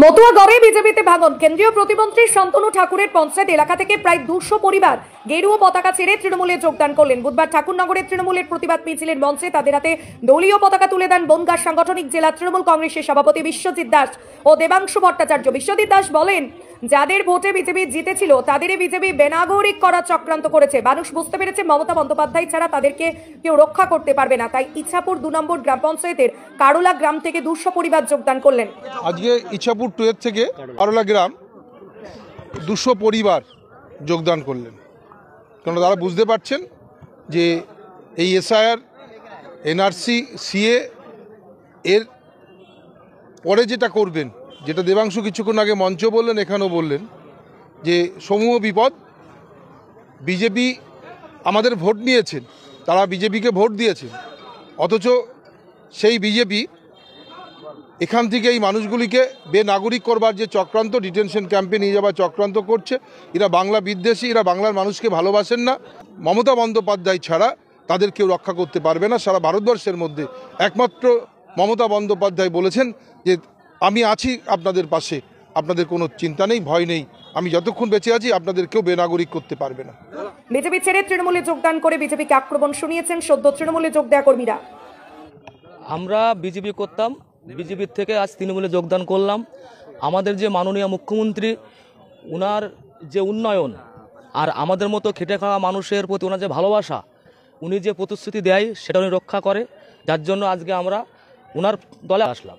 মতুয়াগড়ে বিজেপিতে ভাঙন। কেন্দ্রীয় প্রতিমন্ত্রী শান্তনু ঠাকুরের পঞ্চায়েত এলাকা থেকে প্রায় 200 পরিবার গেরুয়া পতাকা ছেড়ে তৃণমূলে যোগদান করলেন। বুধবার ঠাকুরনগরের তৃণমূলের প্রতিবাদ মিছিলের মঞ্চে তাদের হাতে দলীয় পতাকা তুলে দেন বনগাঁ সাংগঠনিক জেলা তৃণমূল কংগ্রেসের সভাপতি বিশ্বজিৎ দাস ও দেবাংশু ভট্টাচার্য। বিশ্বজিৎ দাস বলেন, যাদের ভোটে বিজেপি জিতেছিল তাদেরই বিজেপি বেনাগরিক করার চক্রান্ত করেছে। মানুষ বুঝতে পেরেছে মমতা বন্দ্যোপাধ্যায় ছাড়া তাদেরকে কেউ রক্ষা করতে পারবে না। তাই ইছাপুর 2 নম্বর গ্রাম পঞ্চায়েতের কারোলা গ্রাম থেকে 200 পরিবার যোগদান করলেন। আজকে ইছাপুর 2 থেকে কারোলা গ্রাম 200 পরিবার যোগদান করলেন। কারণ তারা বুঝতে পারছেন যে এই এসআইআর, এনআরসি, সিএ এর পরে যেটা করবেন, যেটা দেবাংশু কিছুক্ষণ আগে মঞ্চ বললেন, এখানেও বললেন যে সমূহ বিপদ। বিজেপি আমাদের ভোট নিয়েছেন, তারা বিজেপিকে ভোট দিয়েছেন, অথচ সেই বিজেপি এখান থেকে এই মানুষগুলিকে বেনাগরিক করবার যে চক্রান্ত, ডিটেনশন ক্যাম্পে নিয়ে যাওয়ার চক্রান্ত করছে। এরা বাংলা বিদ্বেষী, এরা বাংলার মানুষকে ভালোবাসেন না। মমতা বন্দ্যোপাধ্যায় ছাড়া তাদের কেউ রক্ষা করতে পারবে না। সারা ভারতবর্ষের মধ্যে একমাত্র মমতা বন্দ্যোপাধ্যায় বলেছেন যে আমি আছি আপনাদের পাশে, আপনাদের কোনো চিন্তা নেই, ভয় নেই, আমি যতক্ষণ বেঁচে আছি আপনাদের কেউ বেনাগরিক করতে পারবে না। বিজেপি ছেড়ে তৃণমূলে যোগদান করে বিজেপিকে আক্রমণ শুনিয়েছেন সদ্য তৃণমূলে যোগ দেওয়া কর্মীরা। আমরা বিজেপি করতাম, বিজেপির থেকে আজ তৃণমূলে যোগদান করলাম। আমাদের যে মাননীয় মুখ্যমন্ত্রী, ওনার যে উন্নয়ন আর আমাদের মতো খেটে খাওয়া মানুষের প্রতি ওনার যে ভালোবাসা, উনি যে প্রতিশ্রুতি দেয় সেটা উনি রক্ষা করে, যার জন্য আজকে আমরা ওনার দলে আসলাম।